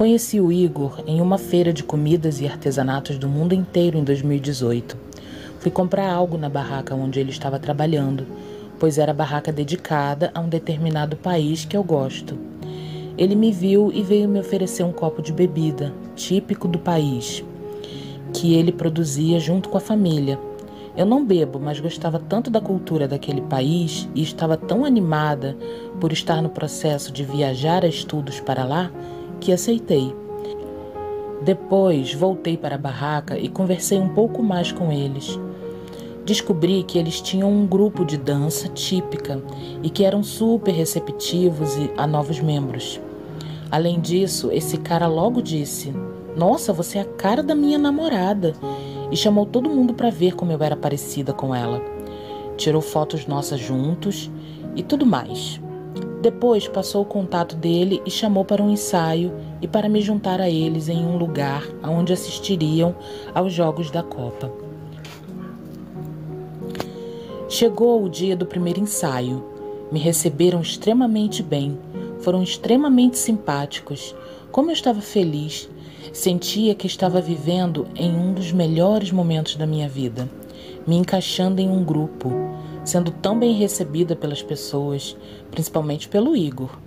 Conheci o Igor em uma feira de comidas e artesanatos do mundo inteiro em 2018. Fui comprar algo na barraca onde ele estava trabalhando, pois era a barraca dedicada a um determinado país que eu gosto. Ele me viu e veio me oferecer um copo de bebida, típico do país, que ele produzia junto com a família. Eu não bebo, mas gostava tanto da cultura daquele país e estava tão animada por estar no processo de viajar a estudos para lá, que aceitei. Depois voltei para a barraca e conversei um pouco mais com eles. Descobri que eles tinham um grupo de dança típica e que eram super receptivos a novos membros. Além disso, esse cara logo disse: "Nossa, você é a cara da minha namorada", e chamou todo mundo para ver como eu era parecida com ela. Tirou fotos nossas juntos e tudo mais. Depois passou o contato dele e chamou para um ensaio e para me juntar a eles em um lugar onde assistiriam aos Jogos da Copa. Chegou o dia do primeiro ensaio. Me receberam extremamente bem. Foram extremamente simpáticos. Como eu estava feliz. Sentia que estava vivendo em um dos melhores momentos da minha vida. Me encaixando em um grupo. Sendo tão bem recebida pelas pessoas, principalmente pelo Igor.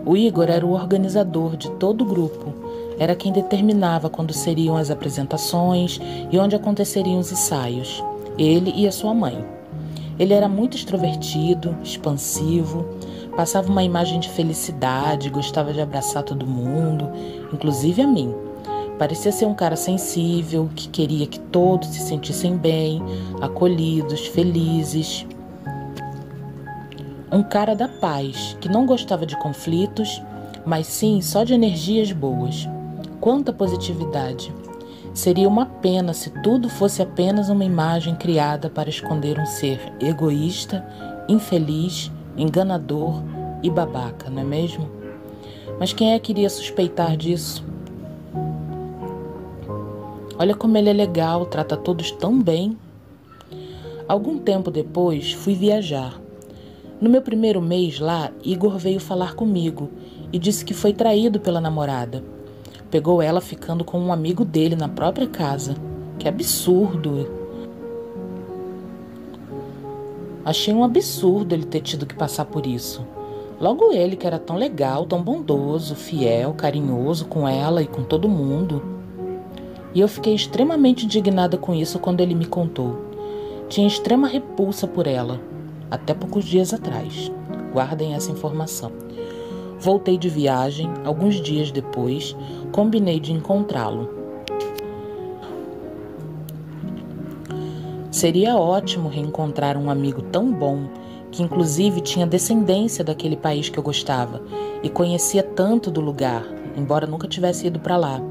O Igor era o organizador de todo o grupo. Era quem determinava quando seriam as apresentações e onde aconteceriam os ensaios. Ele e a sua mãe. Ele era muito extrovertido, expansivo, passava uma imagem de felicidade, gostava de abraçar todo mundo, inclusive a mim. Parecia ser um cara sensível, que queria que todos se sentissem bem, acolhidos, felizes. Um cara da paz, que não gostava de conflitos, mas sim só de energias boas. Quanta positividade! Seria uma pena se tudo fosse apenas uma imagem criada para esconder um ser egoísta, infeliz, enganador e babaca, não é mesmo? Mas quem é que iria suspeitar disso? Olha como ele é legal, trata todos tão bem. Algum tempo depois, fui viajar. No meu primeiro mês lá, Igor veio falar comigo e disse que foi traído pela namorada. Pegou ela ficando com um amigo dele na própria casa. Que absurdo! Achei um absurdo ele ter tido que passar por isso. Logo ele, que era tão legal, tão bondoso, fiel, carinhoso com ela e com todo mundo. E eu fiquei extremamente indignada com isso quando ele me contou. Tinha extrema repulsa por ela, até poucos dias atrás. Guardem essa informação. Voltei de viagem, alguns dias depois, combinei de encontrá-lo. Seria ótimo reencontrar um amigo tão bom, que inclusive tinha descendência daquele país que eu gostava e conhecia tanto do lugar, embora nunca tivesse ido para lá.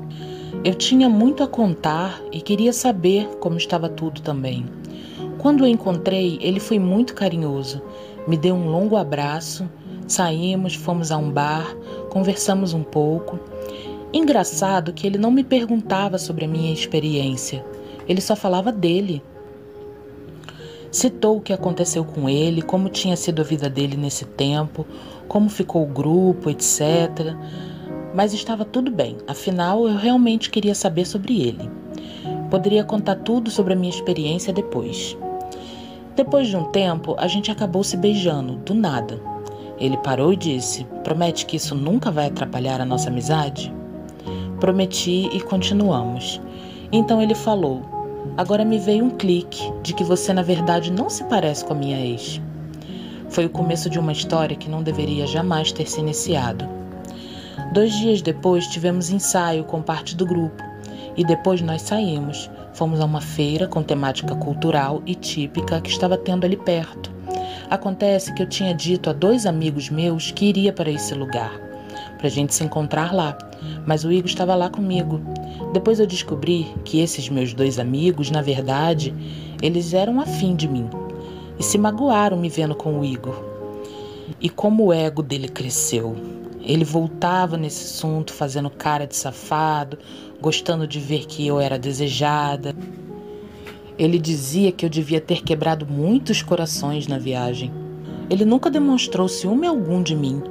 Eu tinha muito a contar e queria saber como estava tudo também. Quando o encontrei, ele foi muito carinhoso, me deu um longo abraço, saímos, fomos a um bar, conversamos um pouco. Engraçado que ele não me perguntava sobre a minha experiência, ele só falava dele. Citou o que aconteceu com ele, como tinha sido a vida dele nesse tempo, como ficou o grupo, etc. Mas estava tudo bem, afinal eu realmente queria saber sobre ele. Poderia contar tudo sobre a minha experiência depois. Depois de um tempo, a gente acabou se beijando, do nada. Ele parou e disse: "Promete que isso nunca vai atrapalhar a nossa amizade?" Prometi e continuamos. Então ele falou: "Agora me veio um clique de que você na verdade não se parece com a minha ex." Foi o começo de uma história que não deveria jamais ter se iniciado. 2 dias depois tivemos ensaio com parte do grupo e depois nós saímos. Fomos a uma feira com temática cultural e típica que estava tendo ali perto. Acontece que eu tinha dito a 2 amigos meus que iria para esse lugar, para a gente se encontrar lá, mas o Igor estava lá comigo. Depois eu descobri que esses meus 2 amigos, na verdade, eles eram afim de mim e se magoaram me vendo com o Igor. E como o ego dele cresceu. Ele voltava nesse assunto fazendo cara de safado, gostando de ver que eu era desejada. Ele dizia que eu devia ter quebrado muitos corações na viagem. Ele nunca demonstrou ciúme algum de mim,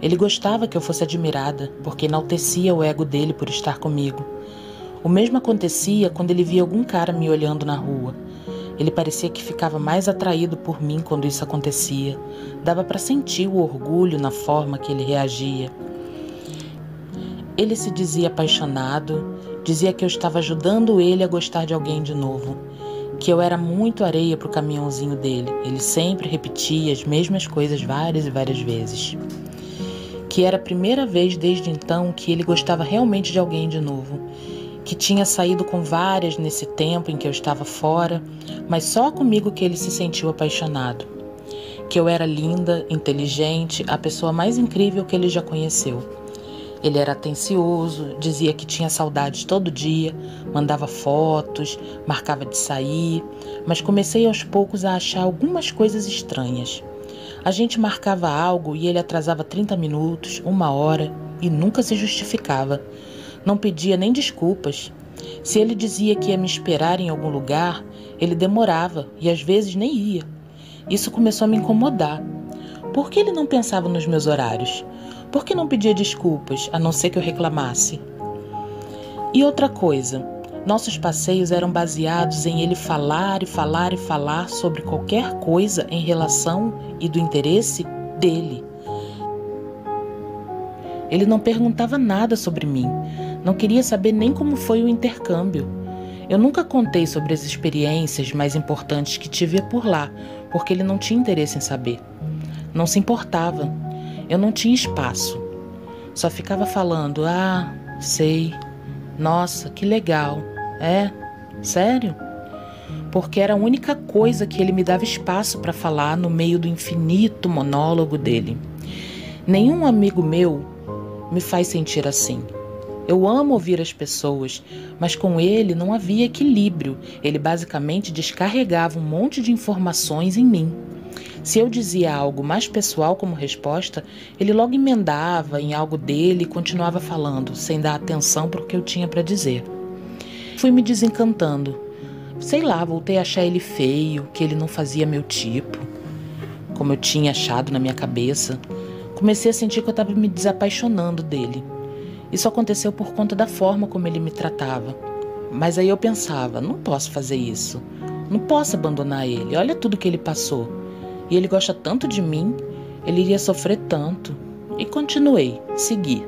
Ele gostava que eu fosse admirada, porque enaltecia o ego dele por estar comigo. O mesmo acontecia quando ele via algum cara me olhando na rua. Ele parecia que ficava mais atraído por mim quando isso acontecia. Dava para sentir o orgulho na forma que ele reagia. Ele se dizia apaixonado, dizia que eu estava ajudando ele a gostar de alguém de novo, que eu era muito areia para o caminhãozinho dele. Ele sempre repetia as mesmas coisas várias e várias vezes. Que era a primeira vez desde então que ele gostava realmente de alguém de novo, que tinha saído com várias nesse tempo em que eu estava fora, mas só comigo que ele se sentiu apaixonado, que eu era linda, inteligente, a pessoa mais incrível que ele já conheceu. Ele era atencioso, dizia que tinha saudades todo dia, mandava fotos, marcava de sair, mas comecei aos poucos a achar algumas coisas estranhas. A gente marcava algo e ele atrasava 30 minutos, 1 hora e nunca se justificava. Não pedia nem desculpas. Se ele dizia que ia me esperar em algum lugar, ele demorava e às vezes nem ia. Isso começou a me incomodar. Por que ele não pensava nos meus horários? Por que não pedia desculpas, a não ser que eu reclamasse? E outra coisa, nossos passeios eram baseados em ele falar e falar e falar sobre qualquer coisa em relação e do interesse dele. Ele não perguntava nada sobre mim, não queria saber nem como foi o intercâmbio. Eu nunca contei sobre as experiências mais importantes que tive por lá, porque ele não tinha interesse em saber. Não se importava. Eu não tinha espaço. Só ficava falando, sei, nossa, que legal. É? Sério? Porque era a única coisa que ele me dava espaço para falar no meio do infinito monólogo dele. Nenhum amigo meu me faz sentir assim. Eu amo ouvir as pessoas, mas com ele não havia equilíbrio. Ele basicamente descarregava um monte de informações em mim. Se eu dizia algo mais pessoal como resposta, ele logo emendava em algo dele e continuava falando, sem dar atenção para o que eu tinha para dizer. Fui me desencantando. Sei lá, voltei a achar ele feio, que ele não fazia meu tipo, como eu tinha achado na minha cabeça. Comecei a sentir que eu estava me desapaixonando dele. Isso aconteceu por conta da forma como ele me tratava. Mas aí eu pensava, não posso fazer isso. Não posso abandonar ele. Olha tudo que ele passou. E ele gosta tanto de mim, ele iria sofrer tanto. E continuei, segui.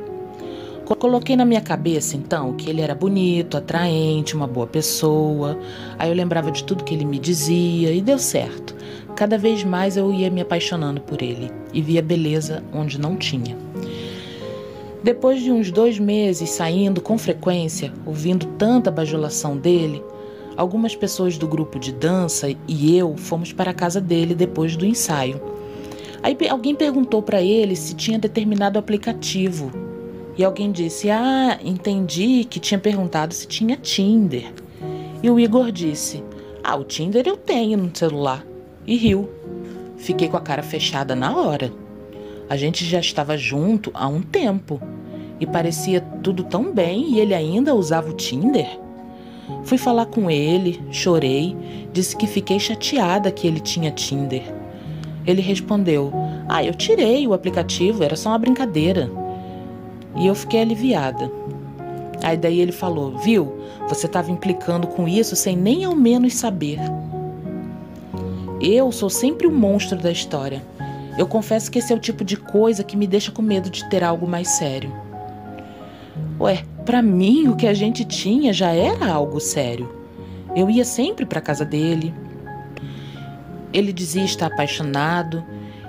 Coloquei na minha cabeça, então, que ele era bonito, atraente, uma boa pessoa. Aí eu lembrava de tudo que ele me dizia e deu certo. Cada vez mais eu ia me apaixonando por ele e via beleza onde não tinha. Depois de uns 2 meses saindo com frequência, ouvindo tanta bajulação dele, algumas pessoas do grupo de dança e eu fomos para a casa dele depois do ensaio. Aí alguém perguntou para ele se tinha determinado aplicativo. E alguém disse, entendi que tinha perguntado se tinha Tinder. E o Igor disse, o Tinder eu tenho no celular. E riu. Fiquei com a cara fechada na hora. A gente já estava junto há um tempo. E parecia tudo tão bem e ele ainda usava o Tinder. Fui falar com ele, chorei, disse que fiquei chateada que ele tinha Tinder. Ele respondeu, eu tirei o aplicativo, era só uma brincadeira. E eu fiquei aliviada. Aí daí ele falou, viu, você estava implicando com isso sem nem ao menos saber. Eu sou sempre o monstro da história. Eu confesso que esse é o tipo de coisa que me deixa com medo de ter algo mais sério. Pra mim o que a gente tinha já era algo sério. Eu ia sempre para casa dele. Ele dizia estar apaixonado,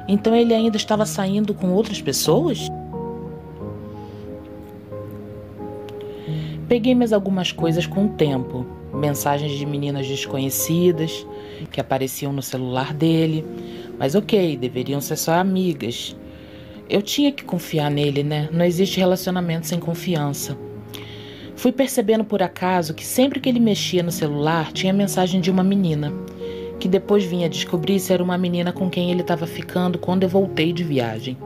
então ele ainda estava saindo com outras pessoas? Peguei mais algumas coisas com o tempo, mensagens de meninas desconhecidas que apareciam no celular dele, mas ok, deveriam ser só amigas. Eu tinha que confiar nele, né? Não existe relacionamento sem confiança. Fui percebendo por acaso que sempre que ele mexia no celular tinha mensagem de uma menina, que depois vinha descobrir se era uma menina com quem ele estava ficando quando eu voltei de viagem.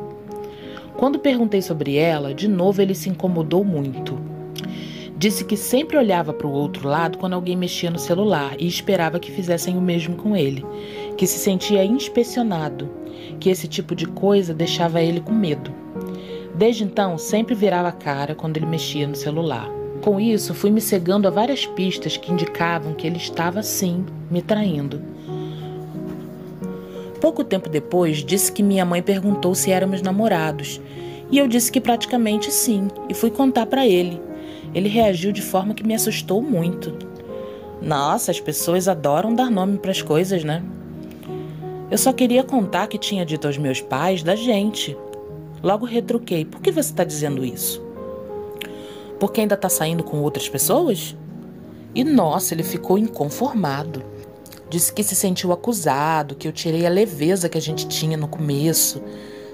Quando perguntei sobre ela, de novo ele se incomodou muito. Disse que sempre olhava para o outro lado quando alguém mexia no celular e esperava que fizessem o mesmo com ele, que se sentia inspecionado, que esse tipo de coisa deixava ele com medo. Desde então, sempre virava a cara quando ele mexia no celular. Com isso, fui me cegando a várias pistas que indicavam que ele estava, sim, me traindo. Pouco tempo depois, disse que minha mãe perguntou se éramos namorados. E eu disse que praticamente sim, e fui contar para ele. Ele reagiu de forma que me assustou muito. Nossa, as pessoas adoram dar nome para as coisas, né? Eu só queria contar que tinha dito aos meus pais da gente. Logo retruquei. Por que você está dizendo isso? Porque ainda está saindo com outras pessoas? E nossa, ele ficou inconformado. Disse que se sentiu acusado, que eu tirei a leveza que a gente tinha no começo.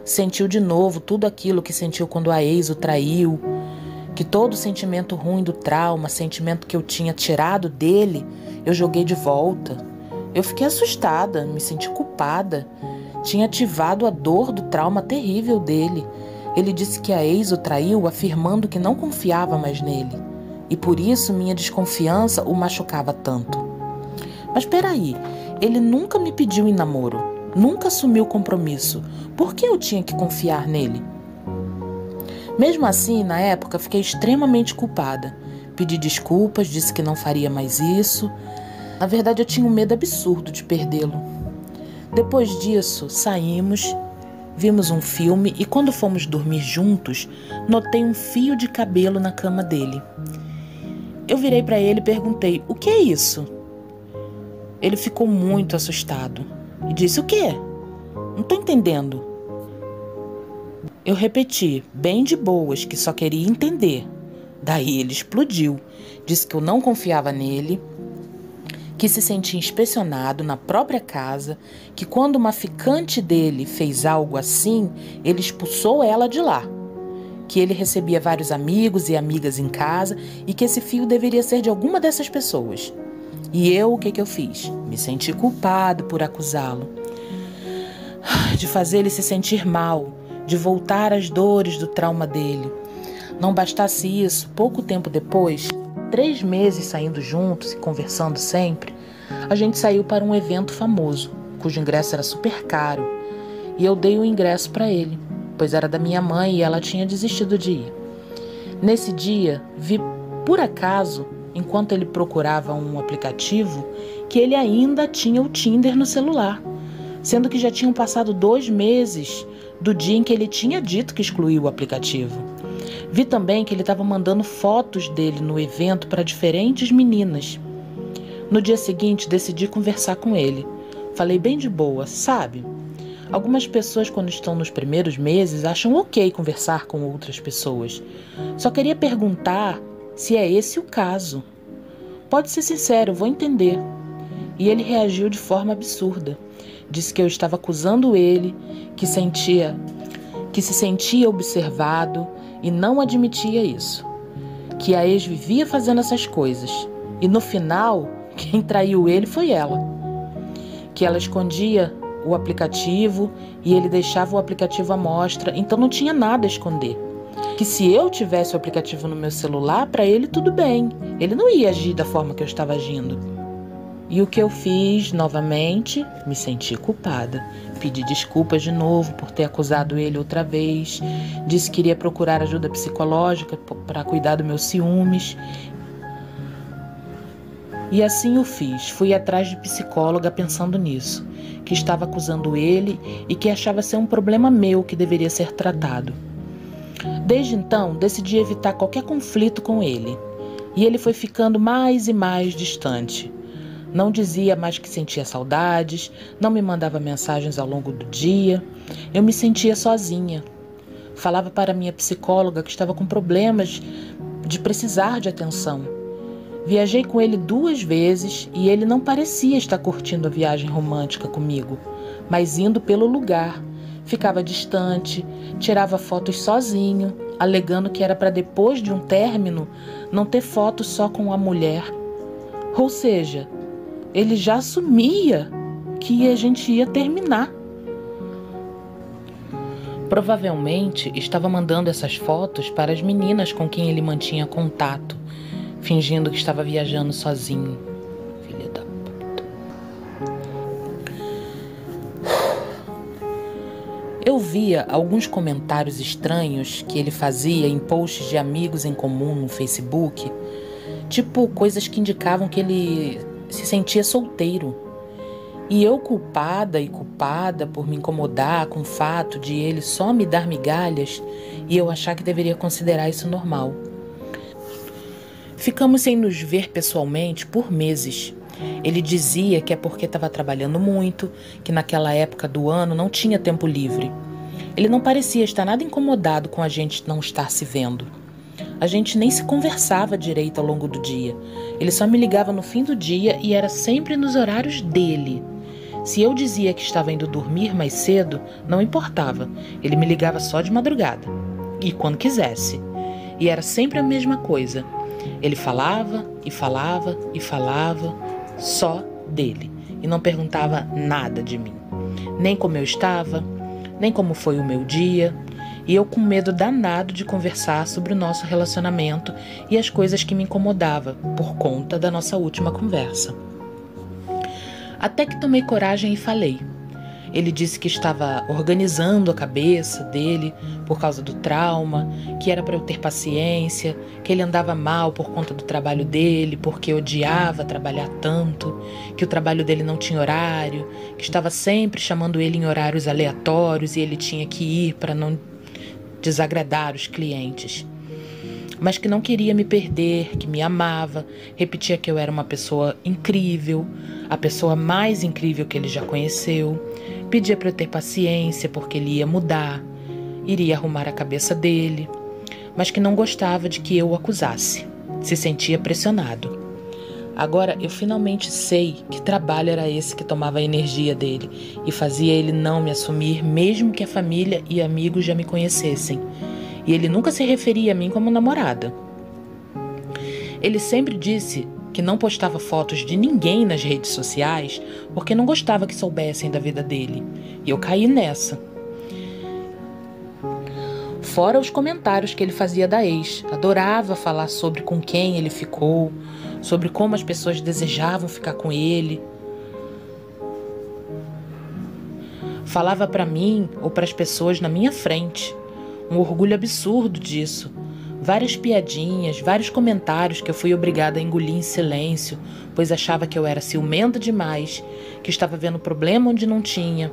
Sentiu de novo tudo aquilo que sentiu quando a ex o traiu. Que todo o sentimento ruim do trauma, sentimento que eu tinha tirado dele, eu joguei de volta. Eu fiquei assustada, me senti culpada. Tinha ativado a dor do trauma terrível dele. Ele disse que a ex o traiu, afirmando que não confiava mais nele. E por isso minha desconfiança o machucava tanto. Mas peraí, ele nunca me pediu em namoro, nunca assumiu compromisso. Por que eu tinha que confiar nele? Mesmo assim, na época, fiquei extremamente culpada. Pedi desculpas, disse que não faria mais isso. Na verdade, eu tinha um medo absurdo de perdê-lo. Depois disso, saímos, vimos um filme e quando fomos dormir juntos, notei um fio de cabelo na cama dele. Eu virei para ele e perguntei, o que é isso? Ele ficou muito assustado e disse, o quê? Não tô entendendo. Eu repeti, bem de boas, que só queria entender. Daí ele explodiu, disse que eu não confiava nele, que se sentia inspecionado na própria casa, que quando uma ficante dele fez algo assim, ele expulsou ela de lá, que ele recebia vários amigos e amigas em casa e que esse fio deveria ser de alguma dessas pessoas. E eu, o que eu fiz? Me senti culpado por acusá-lo, de fazer ele se sentir mal, de voltar às dores do trauma dele. Não bastasse isso, pouco tempo depois, 3 meses saindo juntos e conversando sempre, a gente saiu para um evento famoso, cujo ingresso era super caro, e eu dei o ingresso para ele, pois era da minha mãe e ela tinha desistido de ir. Nesse dia, vi por acaso, enquanto ele procurava um aplicativo, que ele ainda tinha o Tinder no celular, sendo que já tinham passado 2 meses do dia em que ele tinha dito que excluiu o aplicativo. Vi também que ele estava mandando fotos dele no evento para diferentes meninas. No dia seguinte, decidi conversar com ele. Falei bem de boa, sabe? Algumas pessoas, quando estão nos primeiros meses, acham ok conversar com outras pessoas. Só queria perguntar se é esse o caso. Pode ser sincero, eu vou entender. E ele reagiu de forma absurda. Disse que eu estava acusando ele, que se sentia observado e não admitia isso. Que a ex vivia fazendo essas coisas. E no final, quem traiu ele foi ela. Que ela escondia o aplicativo e ele deixava o aplicativo à mostra, então não tinha nada a esconder. Que se eu tivesse o aplicativo no meu celular, para ele tudo bem. Ele não ia agir da forma que eu estava agindo. E o que eu fiz, novamente, me senti culpada. Pedi desculpas de novo por ter acusado ele outra vez. Disse que iria procurar ajuda psicológica para cuidar dos meus ciúmes. E assim o fiz. Fui atrás de psicóloga pensando nisso, que estava acusando ele e que achava ser um problema meu que deveria ser tratado. Desde então, decidi evitar qualquer conflito com ele. E ele foi ficando mais e mais distante. Não dizia mais que sentia saudades, não me mandava mensagens ao longo do dia. Eu me sentia sozinha. Falava para minha psicóloga que estava com problemas de precisar de atenção. Viajei com ele 2 vezes e ele não parecia estar curtindo a viagem romântica comigo, mas indo pelo lugar. Ficava distante, tirava fotos sozinho, alegando que era para depois de um término não ter fotos só com a mulher. Ou seja, ele já assumia que a gente ia terminar. Provavelmente estava mandando essas fotos para as meninas com quem ele mantinha contato, fingindo que estava viajando sozinho. Filha da puta. Eu via alguns comentários estranhos que ele fazia em posts de amigos em comum no Facebook, tipo coisas que indicavam que ele se sentia solteiro. E eu culpada por me incomodar com o fato de ele só me dar migalhas e eu achar que deveria considerar isso normal. Ficamos sem nos ver pessoalmente por meses. Ele dizia que é porque estava trabalhando muito, que naquela época do ano não tinha tempo livre. Ele não parecia estar nada incomodado com a gente não estar se vendo. A gente nem se conversava direito ao longo do dia. Ele só me ligava no fim do dia e era sempre nos horários dele. Se eu dizia que estava indo dormir mais cedo, não importava. Ele me ligava só de madrugada. E quando quisesse. E era sempre a mesma coisa. Ele falava e falava e falava só dele. E não perguntava nada de mim. Nem como eu estava, nem como foi o meu dia. E eu com medo danado de conversar sobre o nosso relacionamento e as coisas que me incomodavam por conta da nossa última conversa. Até que tomei coragem e falei. Ele disse que estava organizando a cabeça dele por causa do trauma, que era para eu ter paciência, que ele andava mal por conta do trabalho dele, porque odiava trabalhar tanto, que o trabalho dele não tinha horário, que estava sempre chamando ele em horários aleatórios e ele tinha que ir para não desagradar os clientes. Mas que não queria me perder, que me amava, repetia que eu era uma pessoa incrível, a pessoa mais incrível que ele já conheceu, pedia para eu ter paciência porque ele ia mudar, iria arrumar a cabeça dele, mas que não gostava de que eu o acusasse, se sentia pressionado. Agora eu finalmente sei que trabalho era esse que tomava a energia dele e fazia ele não me assumir mesmo que a família e amigos já me conhecessem. E ele nunca se referia a mim como namorada. Ele sempre disse que não postava fotos de ninguém nas redes sociais porque não gostava que soubessem da vida dele. E eu caí nessa. Fora os comentários que ele fazia da ex. Adorava falar sobre com quem ele ficou, sobre como as pessoas desejavam ficar com ele. Falava para mim ou para as pessoas na minha frente. Um orgulho absurdo disso. Várias piadinhas, vários comentários que eu fui obrigada a engolir em silêncio, pois achava que eu era ciumenta demais, que estava vendo problema onde não tinha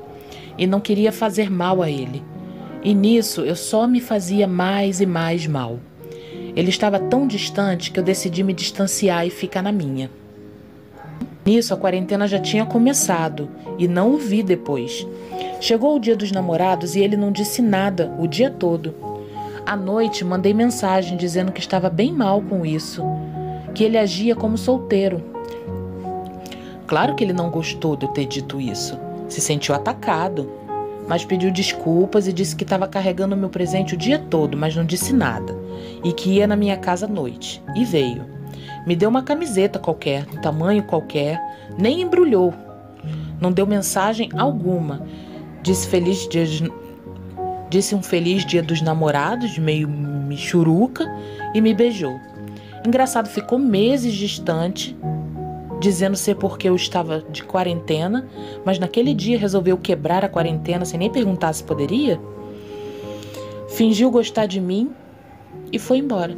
e não queria fazer mal a ele. E nisso eu só me fazia mais e mais mal. Ele estava tão distante que eu decidi me distanciar e ficar na minha. Nisso a quarentena já tinha começado e não o vi depois. Chegou o dia dos namorados e ele não disse nada o dia todo. À noite, mandei mensagem dizendo que estava bem mal com isso, que ele agia como solteiro. Claro que ele não gostou de eu ter dito isso, se sentiu atacado, mas pediu desculpas e disse que estava carregando meu presente o dia todo, mas não disse nada, e que ia na minha casa à noite, e veio. Me deu uma camiseta qualquer, tamanho qualquer, nem embrulhou, não deu mensagem alguma. Disse um feliz dia dos namorados, meio michuruca, e me beijou. Engraçado, ficou meses distante, dizendo ser porque eu estava de quarentena, mas naquele dia resolveu quebrar a quarentena sem nem perguntar se poderia. Fingiu gostar de mim e foi embora.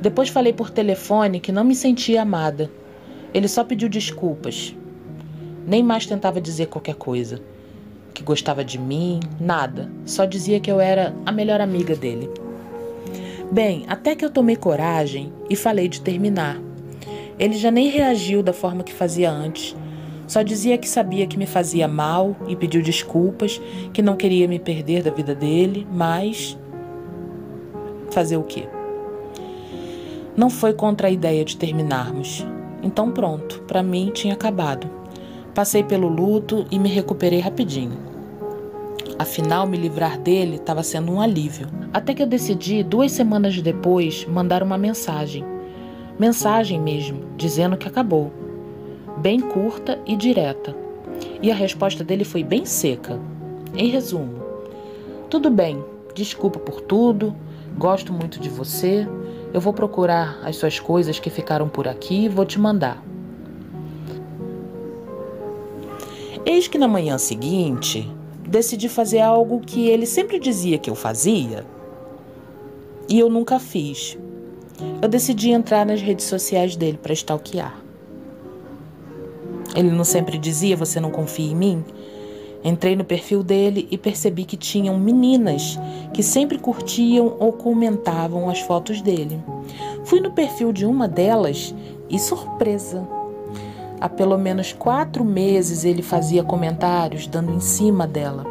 Depois falei por telefone que não me sentia amada. Ele só pediu desculpas. Nem mais tentava dizer qualquer coisa. Que gostava de mim, nada. Só dizia que eu era a melhor amiga dele. Bem, até que eu tomei coragem e falei de terminar. Ele já nem reagiu da forma que fazia antes. Só dizia que sabia que me fazia mal e pediu desculpas, que não queria me perder da vida dele, mas... fazer o quê? Não foi contra a ideia de terminarmos. Então pronto, pra mim tinha acabado. Passei pelo luto e me recuperei rapidinho. Afinal, me livrar dele estava sendo um alívio. Até que eu decidi, 2 semanas depois, mandar uma mensagem. Mensagem mesmo, dizendo que acabou. Bem curta e direta. E a resposta dele foi bem seca. Em resumo, tudo bem, desculpa por tudo, gosto muito de você, eu vou procurar as suas coisas que ficaram por aqui e vou te mandar. Eis que na manhã seguinte, decidi fazer algo que ele sempre dizia que eu fazia e eu nunca fiz. Eu decidi entrar nas redes sociais dele para stalkear. Ele não sempre dizia: você não confia em mim? Entrei no perfil dele e percebi que tinham meninas que sempre curtiam ou comentavam as fotos dele. Fui no perfil de uma delas e, surpresa, há pelo menos 4 meses ele fazia comentários dando em cima dela,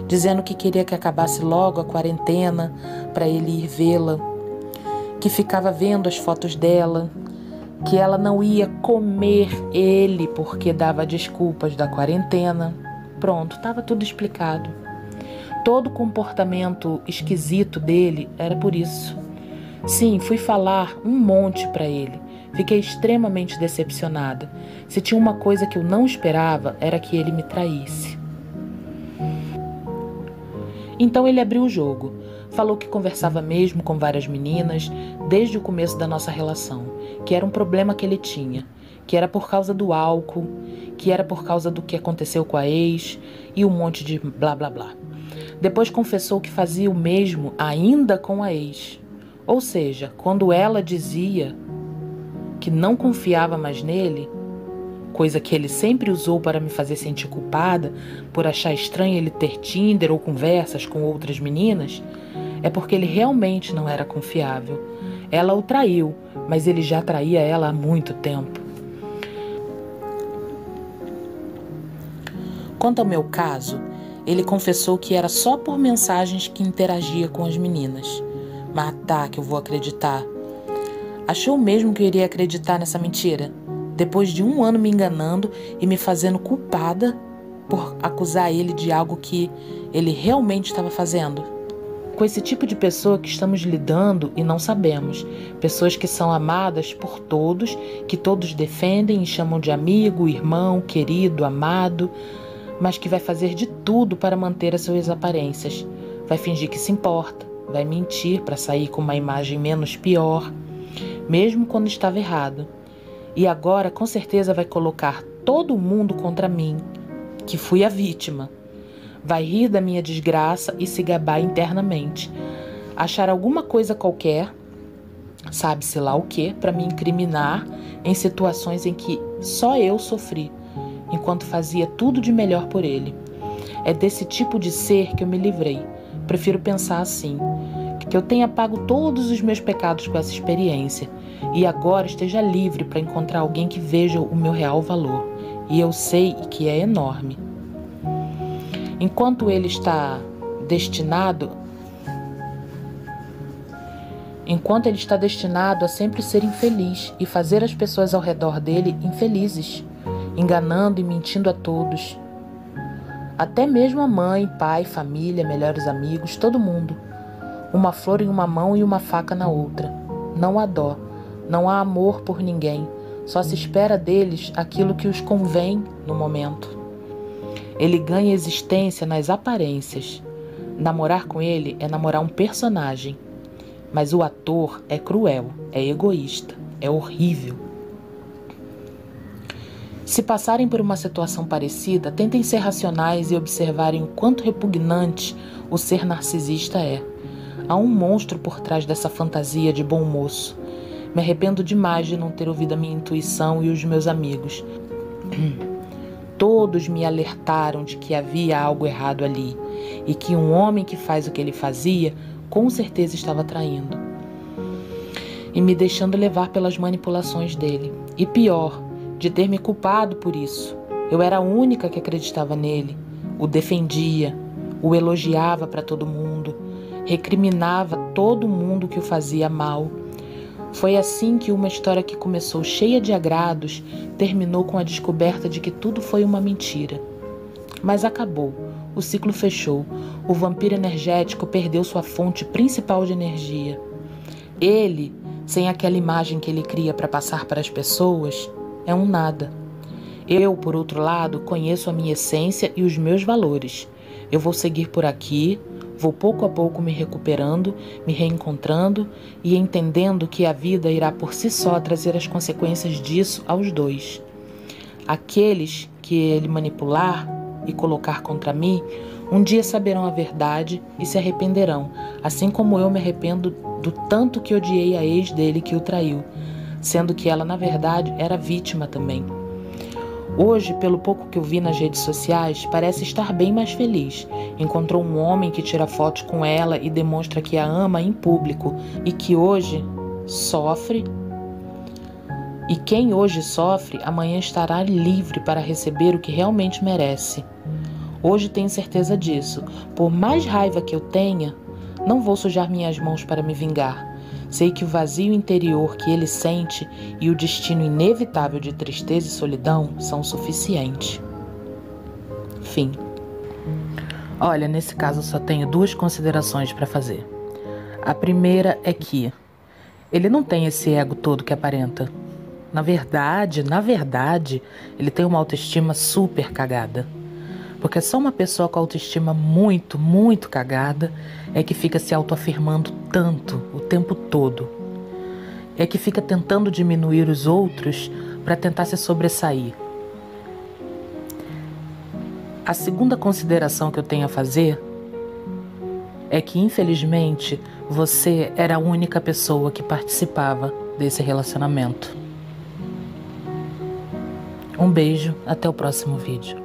dizendo que queria que acabasse logo a quarentena para ele ir vê-la, que ficava vendo as fotos dela, que ela não ia comer ele porque dava desculpas da quarentena. Pronto, estava tudo explicado. Todo o comportamento esquisito dele era por isso. Sim, fui falar um monte para ele. Fiquei extremamente decepcionada. Se tinha uma coisa que eu não esperava, era que ele me traísse. Então ele abriu o jogo. Falou que conversava mesmo com várias meninas desde o começo da nossa relação, que era um problema que ele tinha, que era por causa do álcool, que era por causa do que aconteceu com a ex e um monte de blá blá blá. Depois confessou que fazia o mesmo ainda com a ex. Ou seja, quando ela dizia que não confiava mais nele, coisa que ele sempre usou para me fazer sentir culpada por achar estranho ele ter Tinder ou conversas com outras meninas, é porque ele realmente não era confiável. Ela o traiu, mas ele já traía ela há muito tempo. Quanto ao meu caso, ele confessou que era só por mensagens que interagia com as meninas. Mas tá, que eu vou acreditar. Achou mesmo que eu iria acreditar nessa mentira? Depois de 1 ano me enganando e me fazendo culpada por acusar ele de algo que ele realmente estava fazendo? Com esse tipo de pessoa que estamos lidando e não sabemos. Pessoas que são amadas por todos, que todos defendem e chamam de amigo, irmão, querido, amado, mas que vai fazer de tudo para manter as suas aparências. Vai fingir que se importa, vai mentir para sair com uma imagem menos pior, mesmo quando estava errado. E agora, com certeza, vai colocar todo mundo contra mim, que fui a vítima. Vai rir da minha desgraça e se gabar internamente. Achar alguma coisa qualquer, sabe-se lá o que, para me incriminar em situações em que só eu sofri, enquanto fazia tudo de melhor por ele. É desse tipo de ser que eu me livrei. Prefiro pensar assim, que eu tenha pago todos os meus pecados com essa experiência e agora esteja livre para encontrar alguém que veja o meu real valor. E eu sei que é enorme. Enquanto ele está destinado a sempre ser infeliz e fazer as pessoas ao redor dele infelizes, enganando e mentindo a todos. Até mesmo a mãe, pai, família, melhores amigos, todo mundo. Uma flor em uma mão e uma faca na outra. Não há dó, não há amor por ninguém. Só se espera deles aquilo que os convém no momento. Ele ganha existência nas aparências. Namorar com ele é namorar um personagem. Mas o ator é cruel, é egoísta, é horrível. Se passarem por uma situação parecida, tentem ser racionais e observarem o quanto repugnante o ser narcisista é. Há um monstro por trás dessa fantasia de bom moço. Me arrependo demais de não ter ouvido a minha intuição e os meus amigos. Todos me alertaram de que havia algo errado ali e que um homem que faz o que ele fazia com certeza estava traindo e me deixando levar pelas manipulações dele. E pior, de ter me culpado por isso. Eu era a única que acreditava nele, o defendia, o elogiava para todo mundo, recriminava todo mundo que o fazia mal. Foi assim que uma história que começou cheia de agrados terminou com a descoberta de que tudo foi uma mentira. Mas acabou, o ciclo fechou, o vampiro energético perdeu sua fonte principal de energia. Ele, sem aquela imagem que ele cria para passar para as pessoas, é um nada. Eu, por outro lado, conheço a minha essência e os meus valores. Eu vou seguir por aqui, vou pouco a pouco me recuperando, me reencontrando e entendendo que a vida irá por si só trazer as consequências disso aos dois. Aqueles que ele manipular e colocar contra mim, Um dia saberão a verdade e se arrependerão, assim como eu me arrependo do tanto que odiei a ex dele que o traiu, sendo que ela, na verdade, era vítima também. Hoje, pelo pouco que eu vi nas redes sociais, parece estar bem mais feliz. Encontrou um homem que tira fotos com ela e demonstra que a ama em público e que hoje sofre. E quem hoje sofre, amanhã estará livre para receber o que realmente merece. Hoje tenho certeza disso. Por mais raiva que eu tenha, não vou sujar minhas mãos para me vingar. Sei que o vazio interior que ele sente e o destino inevitável de tristeza e solidão são suficientes. Fim. Olha, nesse caso eu só tenho 2 considerações para fazer. A primeira é que ele não tem esse ego todo que aparenta. Na verdade, ele tem uma autoestima super cagada. Porque só uma pessoa com autoestima muito, muito cagada é que fica se autoafirmando tanto o tempo todo. É que fica tentando diminuir os outros para tentar se sobressair. A segunda consideração que eu tenho a fazer é que, infelizmente, você era a única pessoa que participava desse relacionamento. Um beijo, até o próximo vídeo.